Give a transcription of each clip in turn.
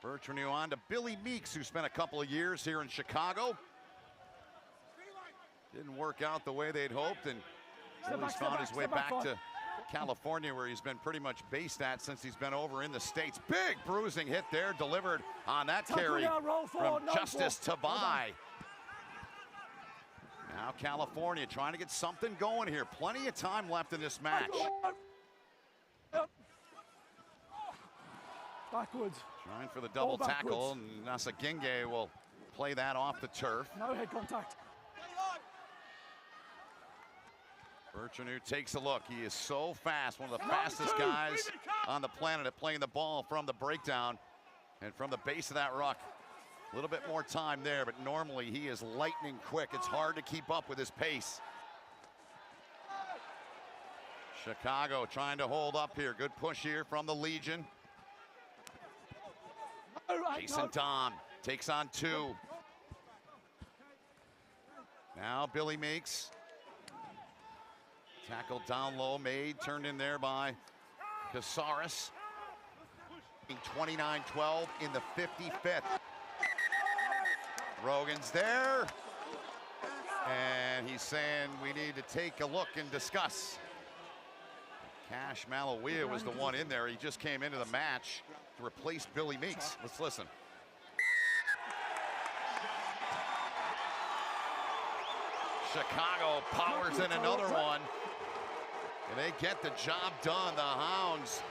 Bertrand on to Billy Meeks, who spent a couple of years here in Chicago. Didn't work out the way they'd hoped, and Billy's found his way back to California, where he's been pretty much based at since he's been over in the States. Big bruising hit there, delivered on that carry from Justice Tabai. Now California trying to get something going here. Plenty of time left in this match. Backwards. Trying for the double tackle, and Nasagenge will play that off the turf. No head contact. Bertrand takes a look. He is so fast, one of the fastest guys on the planet at playing the ball from the breakdown and from the base of that ruck. A little bit more time there, but normally he is lightning quick. It's hard to keep up with his pace. Chicago trying to hold up here. Good push here from the Legion. Jason Tom takes on two. Now Billy Meeks. Tackle down low, made, turned in there by Casares. 29-12 in the 55th. Rogan's there. And he's saying we need to take a look and discuss. Cash Malawia was the one in there. He just came into the match to replace Billy Meeks. Let's listen. Chicago powers in another one. And they get the job done. The Hounds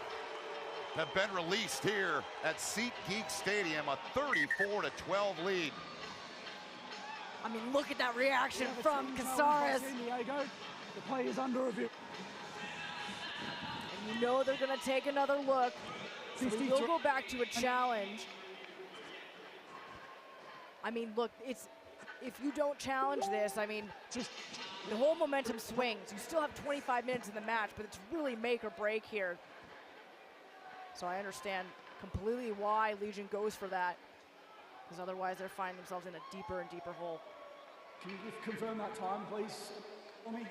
have been released here at SeatGeek Stadium, a 34-12 lead. I mean, look at that reaction from Casares. The play is under review. And you know they're going to take another look. So we will go back to a challenge. I mean, look, if you don't challenge this, I mean, just the whole momentum swings. You still have 25 minutes in the match, but it's really make or break here. So I understand completely why Legion goes for that, because otherwise they're finding themselves in a deeper and deeper hole. Can you confirm that time, please, for me?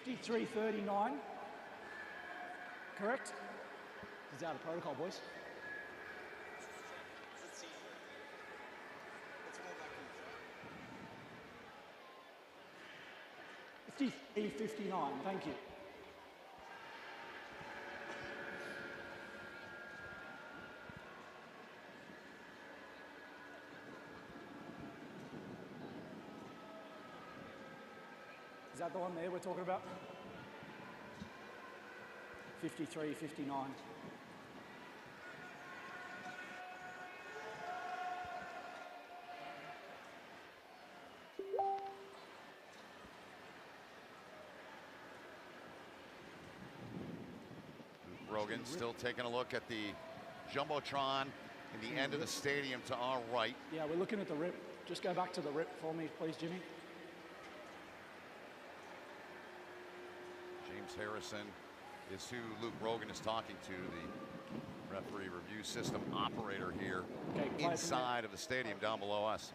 (53:39). Correct? He's out of protocol, boys. Let's see. Let's roll back in. 53:59, thank you. Is that the one there we're talking about? 53:59. Rogan still taking a look at the Jumbotron in the end of the stadium to our right. Yeah, we're looking at the rip. Just go back to the rip for me, please, Jimmy. James Harrison is who Luke Rogan is talking to, the referee review system operator here inside of the stadium down below us.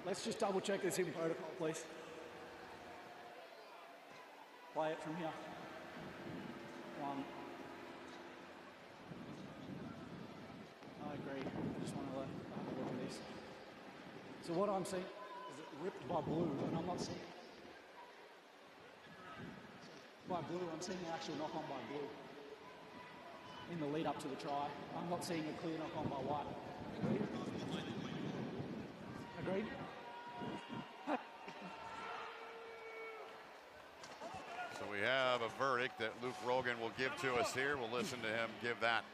Let's just double check this in protocol, please. Play it from here. One. I agree. I just want to have a look at this. So what I'm seeing is it ripped by blue, and I'm not seeing by blue. I'm seeing an actual knock on by blue in the lead up to the try. I'm not seeing a clear knock on by white. Agreed? So we have a verdict that Luke Rogan will give to us here. We'll listen to him give that.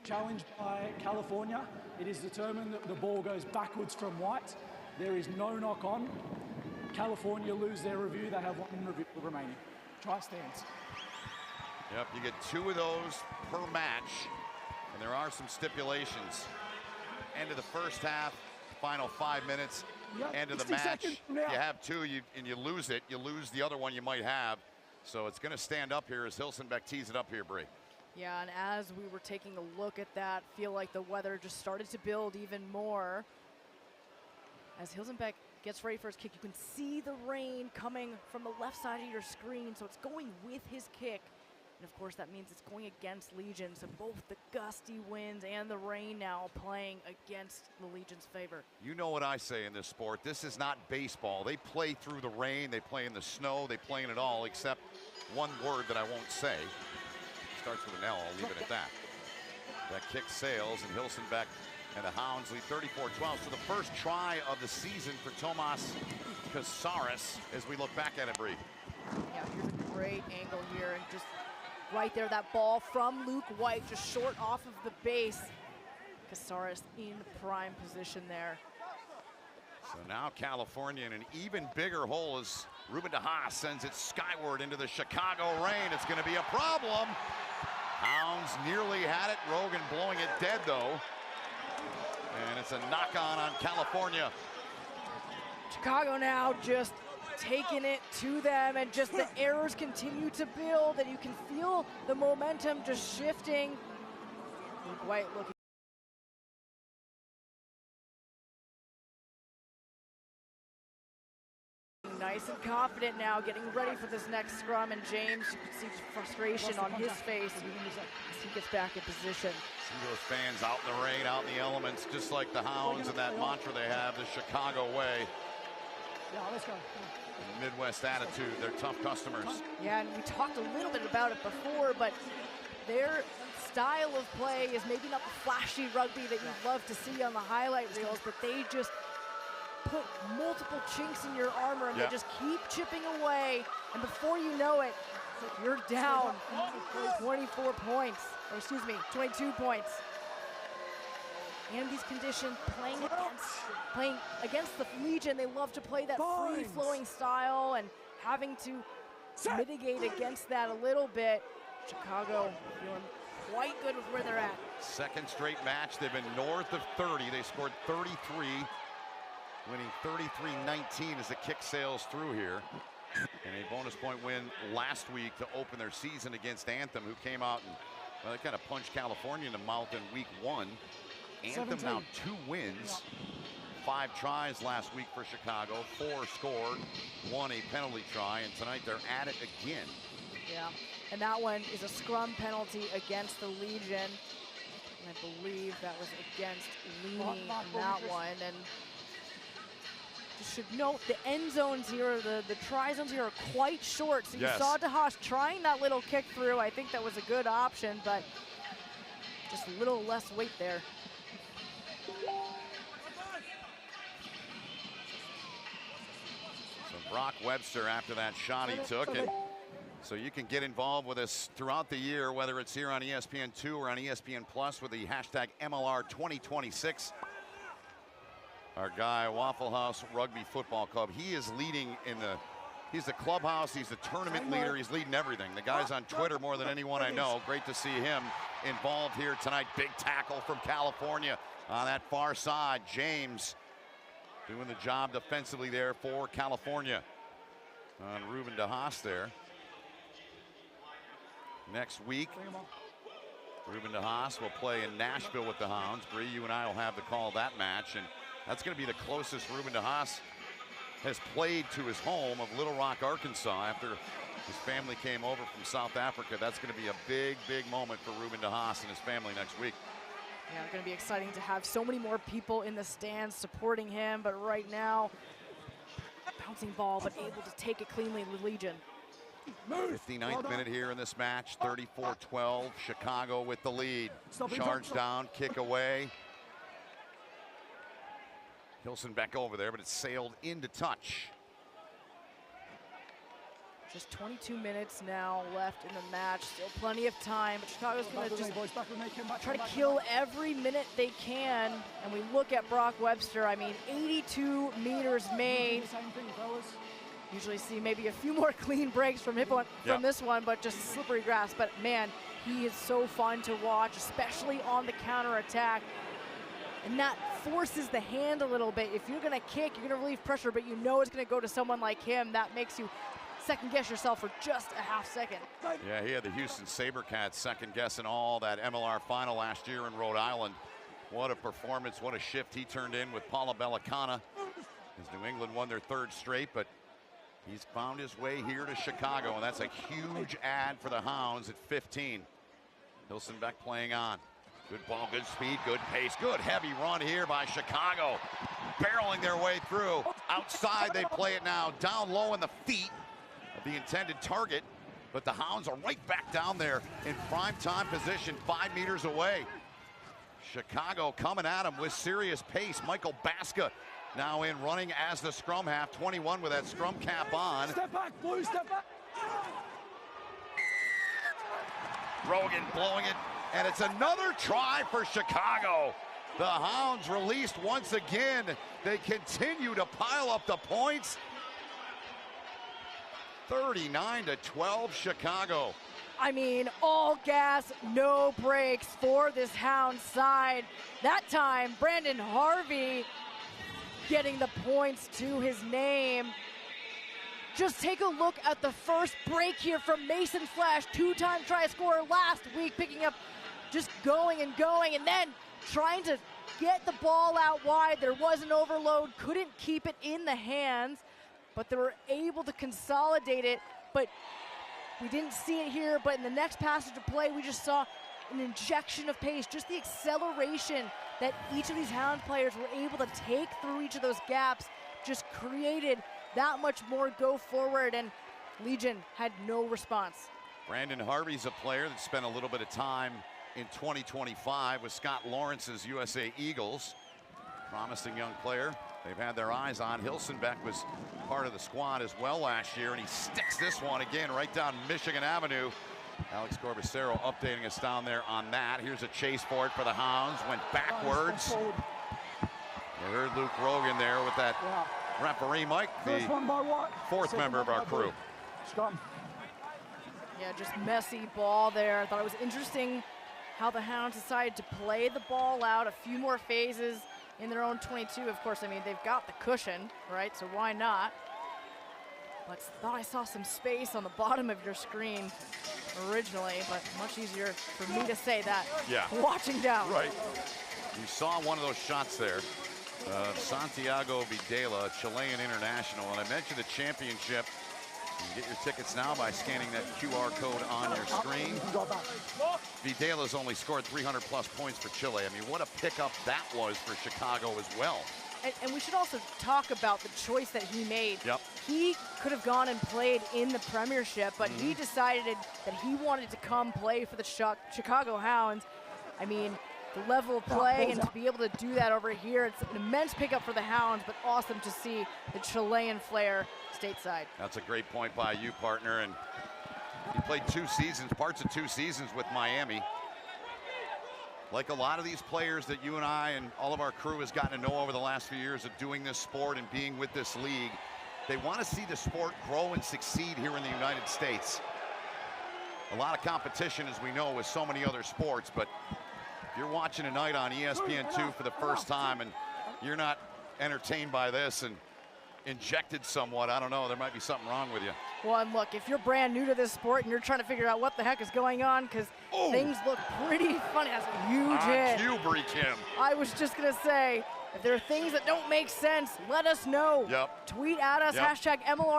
Challenged by California. It is determined that the ball goes backwards from white. There is no knock on. California lose their review. They have one review remaining. Try stands. Yep, you get 2 of those per match, and there are some stipulations. End of the first half, final 5 minutes, end of the match. You have 2 and you lose it, you lose the other one you might have. So it's going to stand up here as Hilsenbeck tees it up here, Bree. Yeah, and as we were taking a look at that, feel like the weather just started to build even more. As Hilsenbeck gets ready for his kick, you can see the rain coming from the left side of your screen, so it's going with his kick. And of course that means it's going against Legion, so both the gusty winds and the rain now playing against the Legion's favor. You know what I say in this sport, this is not baseball. They play through the rain, they play in the snow, they play in it all, except one word that I won't say. Starts with an L, I'll leave it at that. That kick sails, and Hilsenbeck and the Hounds lead 34-12. So the first try of the season for Tomas Casares as we look back at it, Bree. Yeah, here's a great angle here, and just right there, that ball from Luke White, just short off of the base. Casares in prime position there. So now California in an even bigger hole as Ruben DeHaas sends it skyward into the Chicago rain. It's going to be a problem. Hounds nearly had it. Rogan blowing it dead, though. And it's a knock-on California. Chicago now just taking it to them, and just the errors continue to build, and you can feel the momentum just shifting. Luke White looking nice and confident now, getting ready for this next scrum, and James, you can see frustration on his face as he gets back in position. See those fans out in the rain, out in the elements, just like the Hounds and that mantra they have, the Chicago way. Yeah, let's go. Midwest attitude, they're tough customers. Yeah, and we talked a little bit about it before, but their style of play is maybe not the flashy rugby that you'd love to see on the highlight reels, but they just put multiple chinks in your armor, and they just keep chipping away, and before you know it, you're down 24 points, or excuse me, 22 points. And these conditions, playing against the Legion, they love to play that free-flowing style, and having to mitigate against that a little bit. Chicago feeling quite good with where they're at. Second straight match, they've been north of 30. They scored 33, winning 33-19 as the kick sails through here. And a bonus point win last week to open their season against Anthem, who came out and, well, they kind of punched California in the mouth in week 1. Anthem 17. Now 2 wins, 5 tries last week for Chicago, 4 scored, 1 a penalty try, and tonight they're at it again. Yeah, and that one is a scrum penalty against the Legion. And I believe that was against Leaney in that one. And just should note the end zones here, the try zones here are quite short. So you saw DeHaas trying that little kick through. I think that was a good option, but just a little less weight there. So Brock Webster after that shot he took, and so you can get involved with us throughout the year, whether it's here on ESPN2 or on ESPN Plus with the hashtag MLR 2026. Our guy, Waffle House Rugby Football Club, he is leading in he's the clubhouse, he's the tournament leader, he's leading everything. The guy's on Twitter more than anyone I know. Great to see him involved here tonight. Big tackle from California on that far side. James doing the job defensively there for California on Ruben DeHaas there. Next week, Ruben DeHaas will play in Nashville with the Hounds. Bree, you and I will have the call of that match, and that's going to be the closest Ruben DeHaas has played to his home of Little Rock, Arkansas, after his family came over from South Africa. That's going to be a big, big moment for Ruben DeHaas and his family next week. Yeah, it's going to be exciting to have so many more people in the stands supporting him, but right now, bouncing ball, but able to take it cleanly, the Legion. 59th minute here in this match, 34-12, Chicago with the lead. Charge down, kick away. Hilsenbeck over there, but it sailed into touch. Just 22 minutes now left in the match. Still plenty of time, but Chicago's going to just try to kill every minute they can. And we look at Brock Webster, I mean, 82 meters made. Usually see maybe a few more clean breaks from this one, but just slippery grass. But man, he is so fun to watch, especially on the counterattack. And that forces the hand a little bit. If you're going to kick, you're going to relieve pressure, but you know it's going to go to someone like him. That makes you second guess yourself for just a half second. Yeah, he had the Houston SaberCats second guessing all that MLR final last year in Rhode Island. What a performance, what a shift he turned in with Paula Bellicana as New England won their third straight, but he's found his way here to Chicago, and that's a huge ad for the Hounds at 15. Hilsenbeck playing on. Good ball, good speed, good pace, good heavy run here by Chicago. Barreling their way through. Outside they play it now, down low in the feet of the intended target, but the Hounds are right back down there in prime time position, 5 meters away. Chicago coming at him with serious pace. Michael Baska now in running as the scrum half, 21 with that scrum cap on. Step back, Blue, step back. Rogan blowing it, and it's another try for Chicago. The Hounds released once again. They continue to pile up the points. 39-12 Chicago. I mean, all gas, no brakes for this Hound side. That time, Brandon Harvey getting the points to his name. Just take a look at the first break here from Mason Flash, 2-time try scorer last week, picking up, just going and going, and then trying to get the ball out wide. There was an overload, couldn't keep it in the hands, but they were able to consolidate it. But we didn't see it here, but in the next passage of play, we just saw an injection of pace, just the acceleration that each of these Hound players were able to take through each of those gaps just created that much more go forward, and Legion had no response. Brandon Harvey's a player that spent a little bit of time in 2025 with Scott Lawrence's USA Eagles. Promising young player they've had their eyes on. Hilsenbeck was part of the squad as well last year, and he sticks this one again right down Michigan Avenue. Alex Corbacero updating us down there on that. Here's a chase for it for the Hounds. Went backwards. You heard Luke Rogan there with that referee, Mike, the fourth member of our crew. Yeah, just messy ball there. I thought it was interesting how the Hounds decided to play the ball out a few more phases in their own 22. Of course, I mean, they've got the cushion, right? So why not? But thought I saw some space on the bottom of your screen originally, but much easier for me to say that watching down. Right. You saw one of those shots there. Santiago Videla, Chilean international, and I mentioned the championship. You can get your tickets now by scanning that QR code on your screen. Videla's only scored 300+ points for Chile. I mean, what a pickup that was for Chicago as well. And we should also talk about the choice that he made. Yep. He could have gone and played in the Premiership, but he decided that he wanted to come play for the Chicago Hounds. I mean, the level of play and to be able to do that over here, it's an immense pickup for the Hounds, but awesome to see the Chilean flair stateside. That's a great point by you, partner. And he played 2 seasons, parts of 2 seasons with Miami. Like a lot of these players that you and I and all of our crew has gotten to know over the last few years of doing this sport and being with this league, they want to see the sport grow and succeed here in the United States. A lot of competition, as we know, with so many other sports, but if you're watching tonight on ESPN2 for the first time and you're not entertained by this and injected somewhat, I don't know, there might be something wrong with you. Well, and look, if you're brand new to this sport and you're trying to figure out what the heck is going on, because things look pretty funny. That's a huge hit. Kubrick him. I was just going to say, if there are things that don't make sense, let us know. Yep. Tweet at us, hashtag MLR.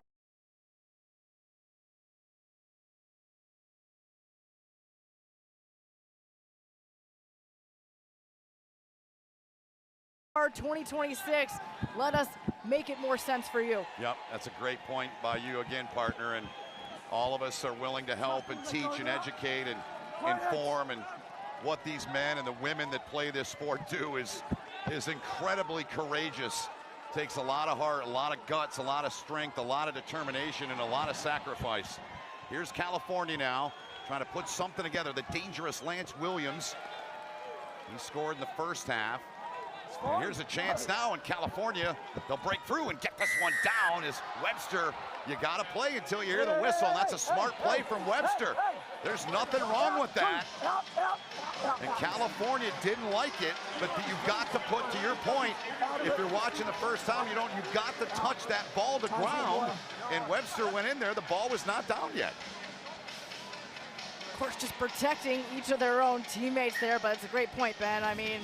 2026. Let us make it more sense for you. Yep, that's a great point by you again, partner. And all of us are willing to help and teach and educate and inform. And what these men and the women that play this sport do is incredibly courageous. Takes a lot of heart, a lot of guts, a lot of strength, a lot of determination, and a lot of sacrifice. Here's California now, trying to put something together. The dangerous Lance Williams. He scored in the first half. And here's a chance now in California. They'll break through and get this one down as Webster. You got to play until you hear the whistle. And that's a smart play from Webster. There's nothing wrong with that. And California didn't like it, but you've got to put, to your point, if you're watching the first time, you've got to touch that ball to ground. And Webster went in there, the ball was not down yet. Of course, just protecting each of their own teammates there, but it's a great point, Ben. I mean,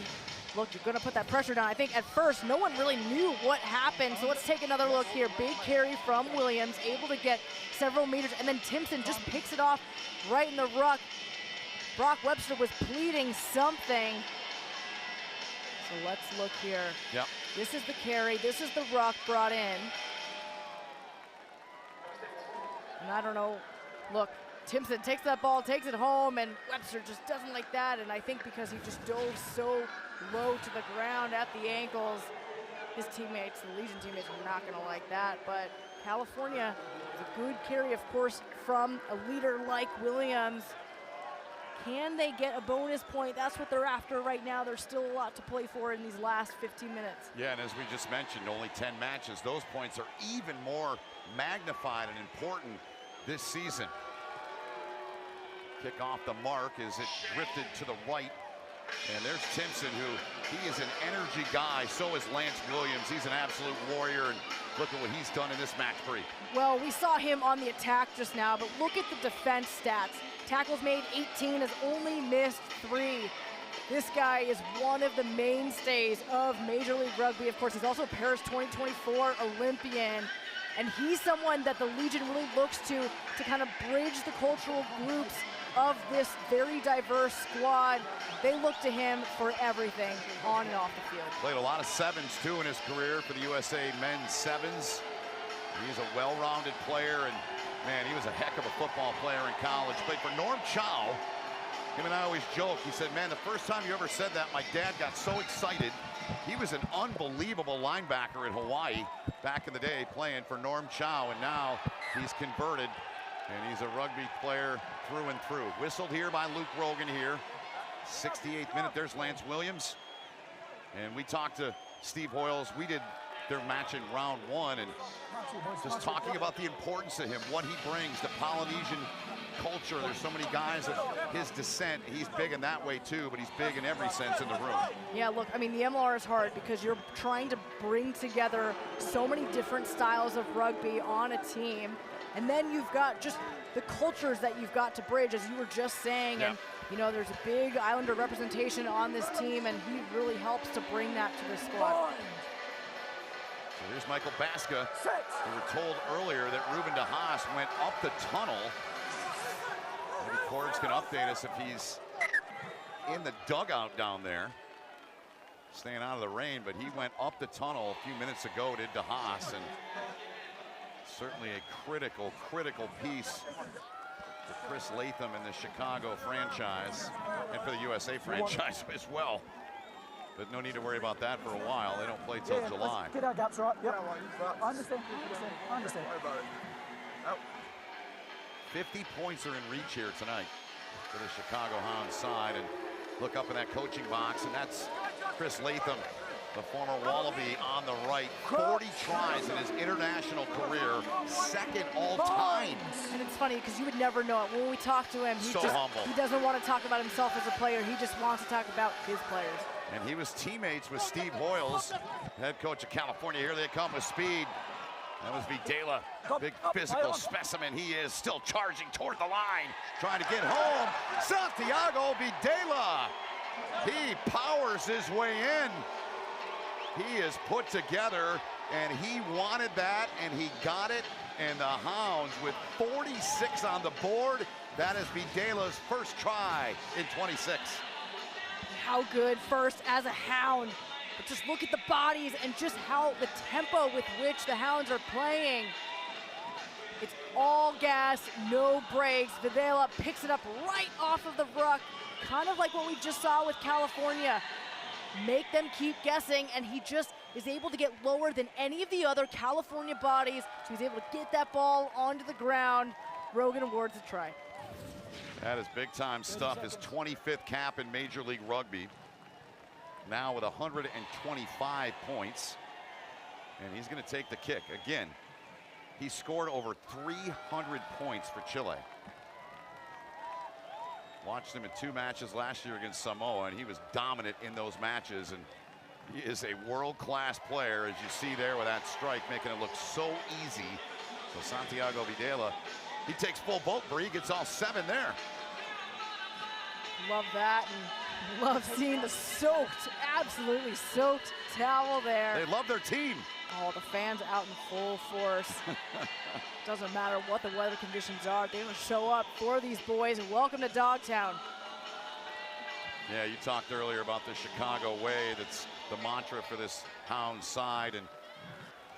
look, you're going to put that pressure down. I think at first, no one really knew what happened, so let's take another look here. Big carry from Williams, able to get several meters, and then Timpson just picks it off right in the ruck. Brock Webster was pleading something. So let's look here. Yep. This is the carry. This is the ruck brought in. And I don't know. Look, Timpson takes that ball, takes it home, and Webster just doesn't like that. And I think because he just dove so low to the ground at the ankles, his teammates, the Legion teammates, were not going to like that. But California, a good carry, of course, from a leader like Williams. Can they get a bonus point? That's what they're after right now. There's still a lot to play for in these last 15 minutes. Yeah, and as we just mentioned, only 10 matches. Those points are even more magnified and important this season. Kick off the mark as it drifted to the right. And there's Timpson, who he is an energy guy. So is Lance Williams. He's an absolute warrior. And look at what he's done in this match, Bree. Well, we saw him on the attack just now, but look at the defense stats. Tackles made 18, has only missed 3. This guy is one of the mainstays of Major League Rugby. Of course, he's also a Paris 2024 Olympian. And he's someone that the Legion really looks to kind of bridge the cultural groups of this very diverse squad. They look to him for everything on and off the field. Played a lot of sevens, too, in his career for the USA men's sevens. He's a well-rounded player, and man, he was a heck of a football player in college. Played for Norm Chow. Him and I always joke. He said, man, the first time you ever said that, my dad got so excited. He was an unbelievable linebacker in Hawaii back in the day playing for Norm Chow, and now he's converted, and he's a rugby player through and through. Whistled here by Luke Rogan here. 68th minute, there's Lance Williams. And we talked to Steve Hoyles. We did their match in round 1, and just talking about the importance of him, what he brings, the Polynesian culture. There's so many guys of his descent. He's big in that way too, but he's big in every sense in the room. Yeah, look, I mean, the MLR is hard because you're trying to bring together so many different styles of rugby on a team, and then you've got just the cultures that you've got to bridge, as you were just saying. Yeah. And you know, there's a big Islander representation on this team, and he really helps to bring that to the squad. So here's Michael Baska. We were told earlier that Ruben DeHaas went up the tunnel. Maybe Corbs can update us if he's in the dugout down there, staying out of the rain, but he went up the tunnel a few minutes ago, did DeHaas, and certainly a critical piece for Chris Latham and the Chicago franchise, and for the USA franchise as well. But no need to worry about that for a while. They don't play till July. Get our gaps right. Yep. I understand. I understand. 50 points are in reach here tonight for the Chicago Hounds side. And look up in that coaching box, and that's Chris Latham, the former Wallaby, on the right. 40 tries in his international career, second all time. And it's funny because you would never know it. When we talk to him, So humble. He doesn't want to talk about himself as a player. He just wants to talk about his players. And he was teammates with Steve Hoyles, head coach of California. Here they come with speed. That was Videla, big physical specimen. He is still charging toward the line, trying to get home. Santiago Videla, he powers his way in. He is put together, and he wanted that, and he got it. And the Hounds with 46 on the board. That is Videla's first try in 26. How good first as a Hound. But just look at the bodies and just how the tempo with which the Hounds are playing. It's all gas, no brakes. Videla picks it up right off of the ruck, kind of like what we just saw with California. Make them keep guessing, and he just is able to get lower than any of the other California bodies, so he's able to get that ball onto the ground. Rogan awards a try. That is big time stuff. His 25th cap in Major League Rugby. Now with 125 points. And he's going to take the kick. Again, he scored over 300 points for Chile. Watched him in 2 matches last year against Samoa, and he was dominant in those matches. And he is a world-class player, as you see there with that strike, making it look so easy. So Santiago Videla, he takes full boat, Bree, gets all 7 there. Love that, and love seeing the soaked, absolutely soaked towel there. They love their team. Oh, the fans out in full force. Doesn't matter what the weather conditions are. They're going to show up for these boys, and welcome to Dogtown. Yeah, you talked earlier about the Chicago way. That's the mantra for this Hounds side. And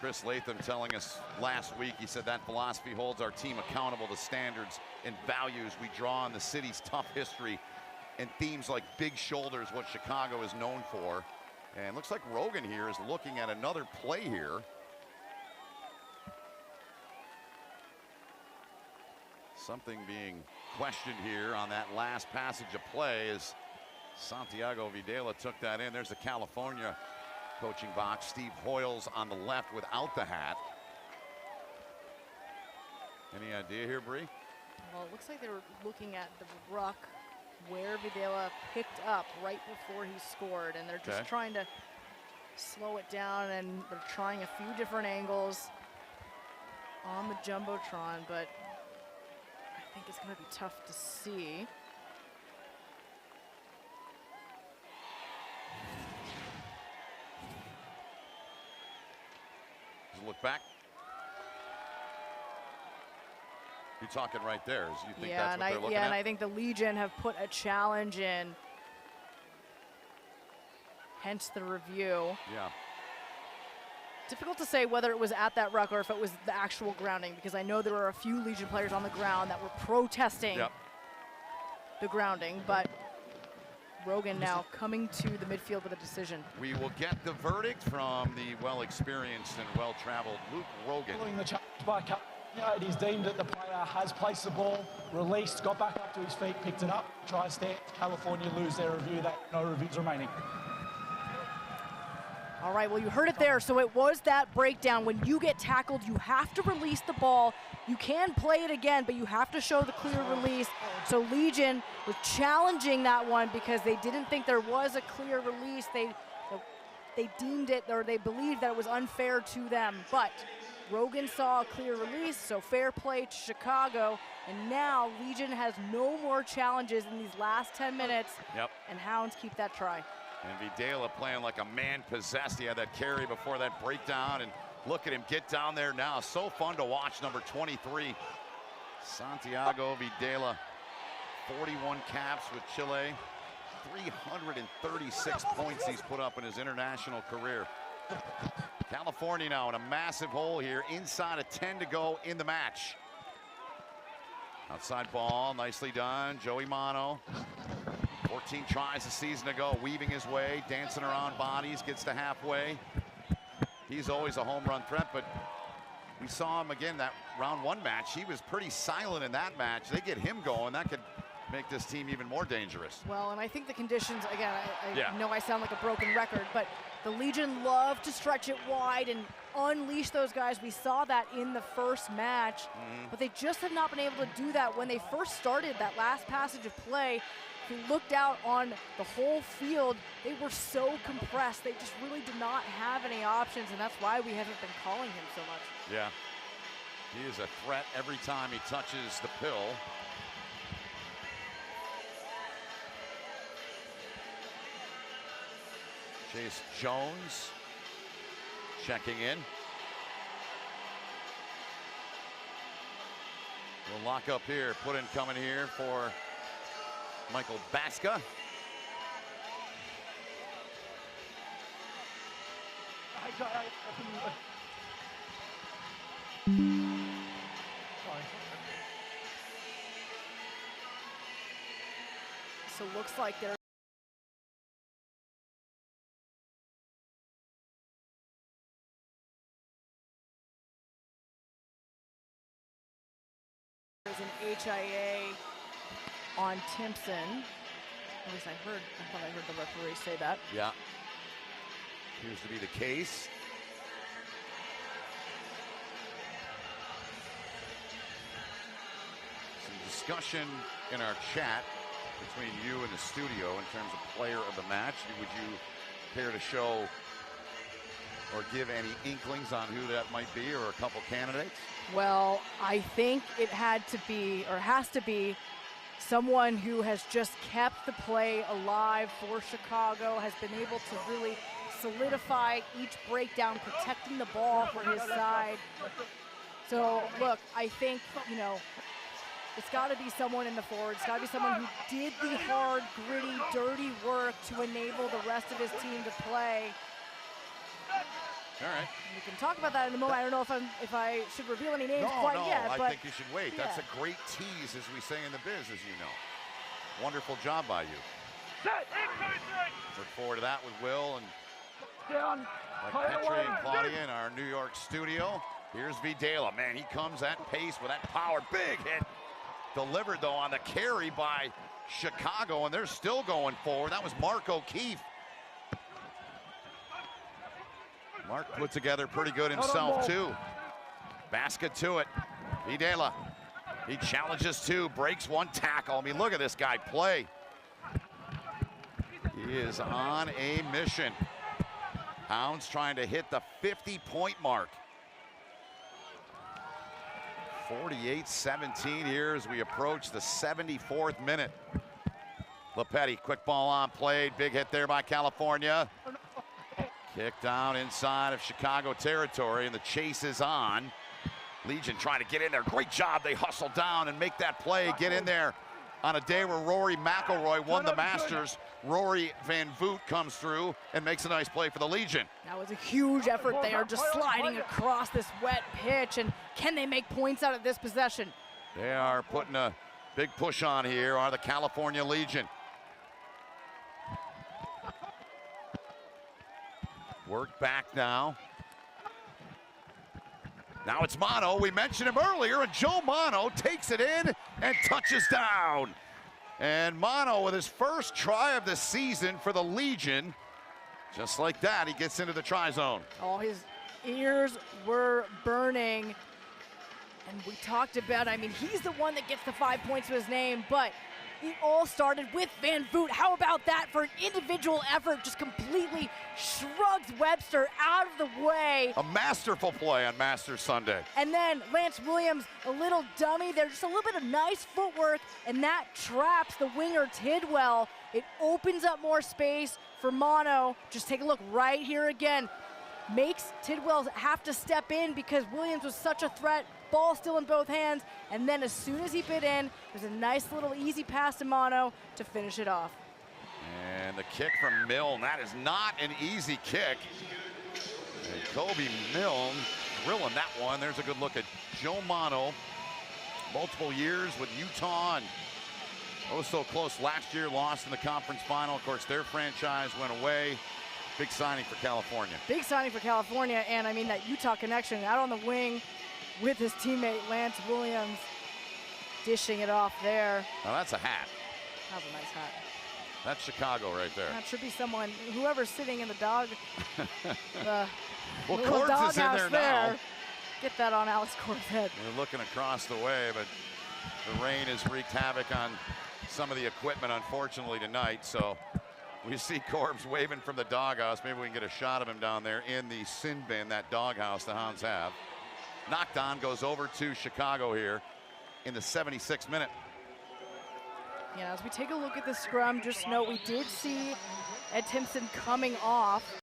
Chris Latham telling us last week, he said that philosophy holds our team accountable to standards and values we draw on the city's tough history and themes like big shoulders, what Chicago is known for. And looks like Rogan here is looking at another play here. Something being questioned here on that last passage of play as Santiago Videla took that in. There's the California coaching box. Steve Hoyles on the left without the hat. Any idea here, Bree? Well, it looks like they were looking at the ruck where Videla picked up right before he scored, and they're just trying to slow it down, and they're trying a few different angles on the Jumbotron, but I think it's going to be tough to see. Just look back. You're talking right there. You think that's what they're looking at? And I think the Legion have put a challenge in. Hence the review. Yeah. Difficult to say whether it was at that ruck or if it was the actual grounding, because I know there were a few Legion players on the ground that were protesting the grounding, but Rogan now coming to the midfield with a decision. We will get the verdict from the well-experienced and well-traveled Luke Rogan. Following the challenge by California, it is deemed that the player has placed the ball, released, got back up to his feet, picked it up, try stand. California lose their review. That no reviews remaining. All right, well, you heard it there. So it was that breakdown. When you get tackled, you have to release the ball. You can play it again, but you have to show the clear release. So Legion was challenging that one because they didn't think there was a clear release. They deemed it, or they believed that it was unfair to them. But Rogan saw a clear release, so fair play to Chicago. And now Legion has no more challenges in these last 10 minutes. And Hounds keep that try. And Videla playing like a man possessed. He had that carry before that breakdown, and look at him get down there now. So fun to watch, number 23, Santiago Videla. 41 caps with Chile, 336 points he's put up in his international career. California now in a massive hole here, inside of 10 to go in the match. Outside ball, nicely done, Joey Mano. 14 tries a season ago, weaving his way, dancing around bodies, gets to halfway. He's always a home run threat, but we saw him again that round 1 match. He was pretty silent in that match. They get him going, that could make this team even more dangerous. Well, and I think the conditions, again, I know I sound like a broken record, but the Legion love to stretch it wide and unleash those guys. We saw that in the first match, but they just have not been able to do that. When they first started that last passage of play, if you looked out on the whole field, they were so compressed. They just really did not have any options, and that's why we haven't been calling him so much. Yeah, he is a threat every time he touches the pill. Chase Jones checking in. We'll lock up here. Put in coming here for Michael Baska. So looks like they're there's an HIA on Timpson. At least I thought I heard the referee say that. Yeah, appears to be the case. Some discussion in our chat. between you and the studio in terms of player of the match. Would you care to show or give any inklings on who that might be, or a couple candidates? Well, I think it had to be, or has to be, someone who has just kept the play alive for Chicago, has been able to really solidify each breakdown, protecting the ball for his side. So, look, I think, you know, it's got to be someone in the forward. It's got to be someone who did the hard, gritty, dirty work to enable the rest of his team to play. All right. We can talk about that in a moment. I don't know if I should reveal any names quite yet. I but think you should wait. yeah. That's a great tease, as we say in the biz, as you know. Wonderful job by you. Look forward to that with Will and like Petrie and Claudia in our New York studio. Here's Videla. Man, he comes at pace with that power. Big hit. Delivered, though, on the carry by Chicago, and they're still going forward. That was Mark O'Keefe. Mark put together pretty good himself, too. Basket to it. Videla. He challenges two, breaks one tackle. I mean, look at this guy play. He is on a mission. Hounds trying to hit the 50-point mark. 48-17 here as we approach the 74th minute. Lepetti, quick ball on, played. Big hit there by California. Kick down inside of Chicago territory, and the chase is on. Legion trying to get in there. Great job. They hustle down and make that play, get in there. On a day where Rory McIlroy won the Masters, Rory Van Voot comes through and makes a nice play for the Legion. That was a huge effort there, just sliding across this wet pitch. And can they make points out of this possession? They are putting a big push on here, are the California Legion. Work back now. Now it's Mono. We mentioned him earlier, and Joe Mono takes it in and touches down. And Mono, with his first try of the season for the Legion, just like that, he gets into the try zone. Oh, his ears were burning. And we talked about, I mean, he's the one that gets the 5 points to his name, but it all started with Van Voot. How about that for an individual effort? Just completely shrugs Webster out of the way. A masterful play on Masters Sunday. And then Lance Williams, a little dummy there, just a little bit of nice footwork, and that traps the winger Tidwell. It opens up more space for Mono. Just take a look right here again. Makes Tidwell have to step in because Williams was such a threat. Ball still in both hands, and then as soon as he bit in, there's a nice little easy pass to Mono to finish it off. And the kick from Milne, that is not an easy kick. And Kobe Milne drilling that one. There's a good look at Joe Mono. Multiple years with Utah, and oh so close last year, lost in the conference final. Of course, their franchise went away. Big signing for California. Big signing for California, and I mean that Utah connection out on the wing with his teammate Lance Williams, dishing it off there. Now that's a hat. That's a nice hat. That's Chicago right there. That should be someone, whoever's sitting in the dog, the well, little Cords is in there now. Get that on Alex Cords' head. We're looking across the way, but the rain has wreaked havoc on some of the equipment, unfortunately, tonight. So we see Corbs waving from the doghouse. Maybe we can get a shot of him down there in the sin bin, that doghouse the Hounds have. Knocked on, goes over to Chicago here in the 76th minute. Yeah, as we take a look at the scrum, just note we did see Ed Timpson coming off.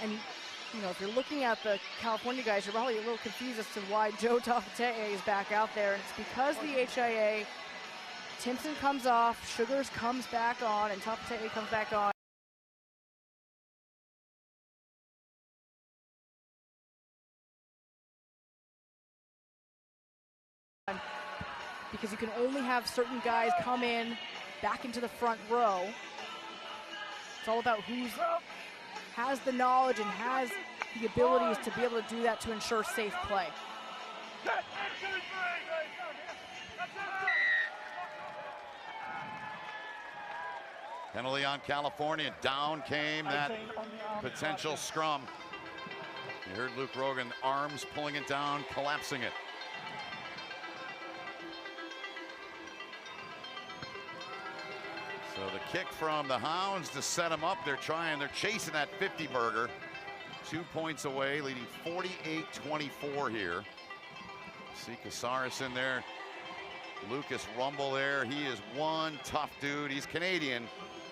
And, you know, if you're looking at the California guys, you're probably a little confused as to why Joe Taufete'e is back out there. And it's because the HIA, Timpson comes off, Sugars comes back on, and Taufete'e comes back on. Because you can only have certain guys come in back into the front row. It's all about who has the knowledge and has the abilities to be able to do that to ensure safe play. Penalty on California. Down came that potential scrum. You heard Luke Rogan, arms pulling it down, collapsing it. So the kick from the Hounds to set them up. They're chasing that 50 burger. 2 points away, leading 48-24 here. See Casares in there. Lucas Rumble there. He is one tough dude. He's Canadian,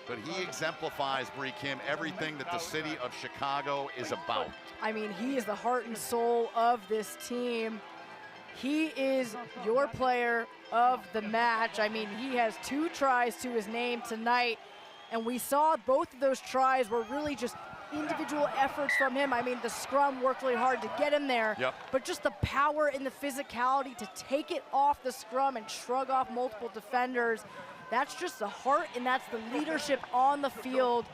but he exemplifies, Brie Kim, everything that the city of Chicago is about. I mean, he is the heart and soul of this team. He is your player of the match. I mean, he has 2 tries to his name tonight, and we saw both of those tries were really just individual efforts from him. I mean, the scrum worked really hard to get him there, but just the power and the physicality to take it off the scrum and shrug off multiple defenders, that's just the heart and that's the leadership on the field.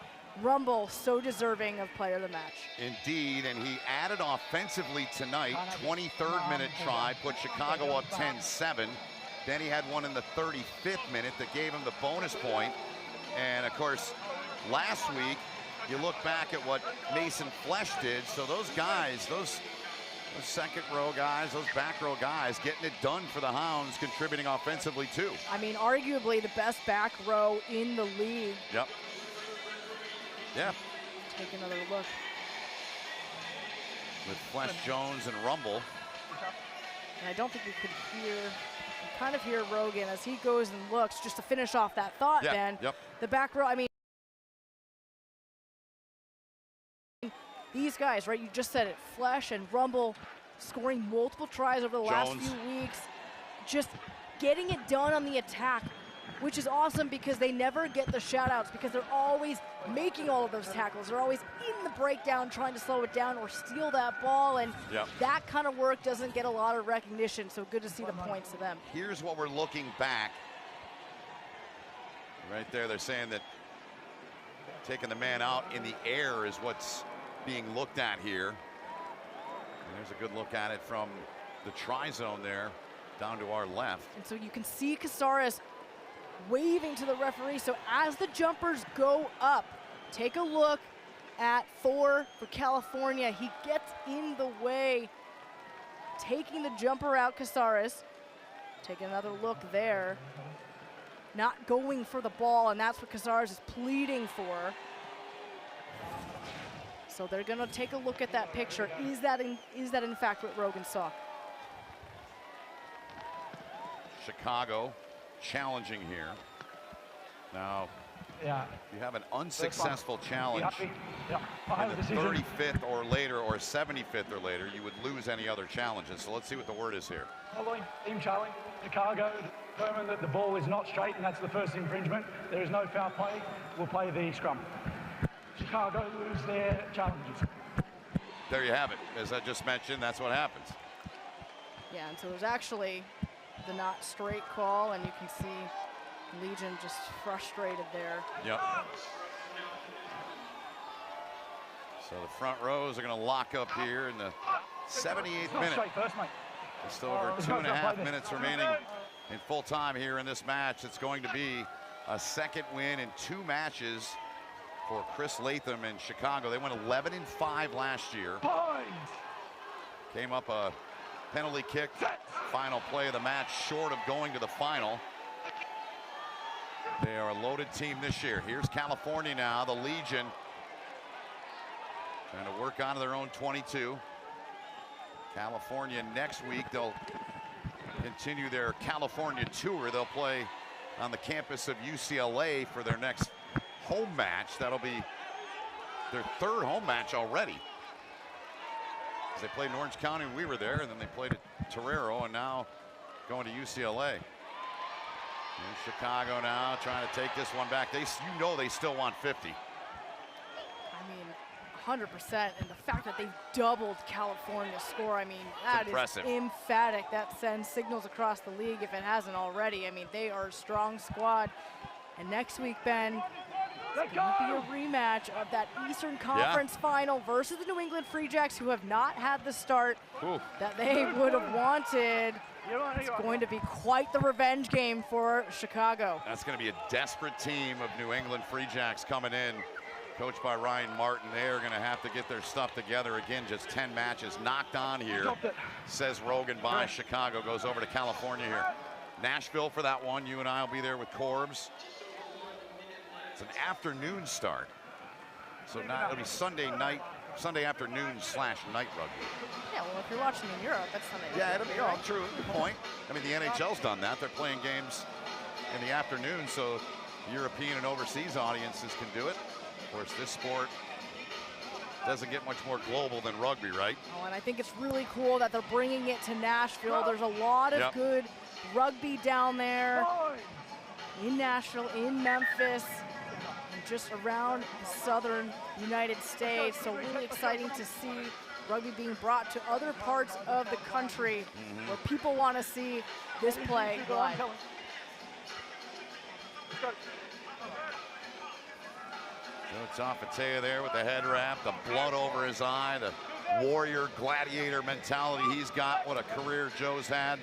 Rumble, so deserving of player of the match. Indeed, and he added offensively tonight. 23rd minute try, put Chicago up 10-7. Then he had one in the 35th minute that gave him the bonus point. And of course, last week, you look back at what Mason Flesh did. So those guys, those second row guys, those back row guys, getting it done for the Hounds, contributing offensively too. I mean, arguably the best back row in the league. Yep. Yeah. Take another look. With Flesh, Jones, and Rumble. And I don't think we could hear, kind of hear Rogan as he goes and looks, just to finish off that thought, Ben. The back row, I mean, these guys, right, you just said it, Flesh and Rumble scoring multiple tries over the last few weeks, just getting it done on the attack, which is awesome because they never get the shout-outs because they're always making all of those tackles. They're always in the breakdown trying to slow it down or steal that ball, and that kind of work doesn't get a lot of recognition, so good to see the points to them. Here's what we're looking back. Right there, they're saying that taking the man out in the air is what's being looked at here. And there's a good look at it from the try zone there down to our left. And so you can see Casares waving to the referee. So as the jumpers go up, take a look at 4 for California. He gets in the way, taking the jumper out, Casares. Take another look there. Not going for the ball, and that's what Casares is pleading for. So they're going to take a look at that picture. Is that in fact what Rogan saw? Chicago challenging here. Now, you have an unsuccessful challenge in the 35th or later or 75th or later, you would lose any other challenges. So let's see what the word is here. Following team challenge, Chicago determined that the ball is not straight, and that's the first infringement. There is no foul play. We'll play the scrum. Chicago lose their challenges. There you have it. As I just mentioned, that's what happens. Yeah, and so there's actually the not straight call, and you can see Legion just frustrated there. Yep. So the front rows are going to lock up here in the 78th minute. Just over 2.5 minutes remaining in full time here in this match. It's going to be a second win in 2 matches for Chris Latham in Chicago. They went 11-5 last year. Came up a penalty kick, final play of the match, short of going to the final. They are a loaded team this year. Here's California now, the Legion. Trying to work onto their own 22. California next week, they'll continue their California tour. They'll play on the campus of UCLA for their next home match. That'll be their 3rd home match already. As they played in Orange County when we were there, and then they played at Torero, and now going to UCLA. In Chicago now, trying to take this one back. You know they still want 50. I mean, 100%, and the fact that they've doubled California's score, I mean, that is emphatic. That sends signals across the league if it hasn't already. I mean, they are a strong squad. And next week, Ben, it's going to be a rematch of that Eastern Conference final versus the New England Free Jacks, who have not had the start that they would have wanted. It's going to be quite the revenge game for Chicago. That's going to be a desperate team of New England Free Jacks coming in Coached by Ryan Martin, they're going to have to get their stuff together again. Just 10 matches knocked on here, says Rogan by Chicago. Goes over to California here. Nashville for that one. You and I will be there with Corbs. It's an afternoon start. So now it'll be Sunday night, Sunday afternoon / night rugby. Yeah, well, if you're watching in Europe, that's Sunday night. Yeah, it'll be all true. Good point. I mean, the NHL's done that. They're playing games in the afternoon, so European and overseas audiences can do it. Of course, this sport doesn't get much more global than rugby, right? Oh, and I think it's really cool that they're bringing it to Nashville. There's a lot of good rugby down there in Nashville, in Memphis, and just around the southern United States. So really exciting to see rugby being brought to other parts of the country where people want to see this play live. So Tafatea there with the head wrap, the blood over his eye, the warrior gladiator mentality he's got. What a career Joe's had.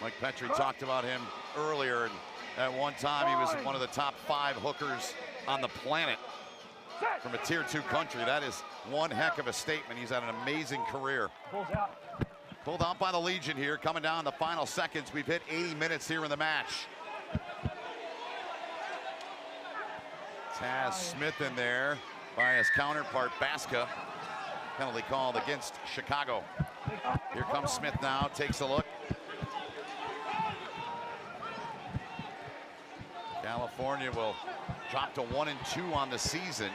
Mike Petrie talked about him earlier, and at one time he was one of the top 5 hookers on the planet from a tier 2 country. That is one heck of a statement. He's had an amazing career. Pulled out by the Legion here, coming down the final seconds. We've hit 80 minutes here in the match. Taz Smith in there by his counterpart, Baska. Penalty called against Chicago. Here comes Smith now, takes a look. California will drop to 1-2 on the season.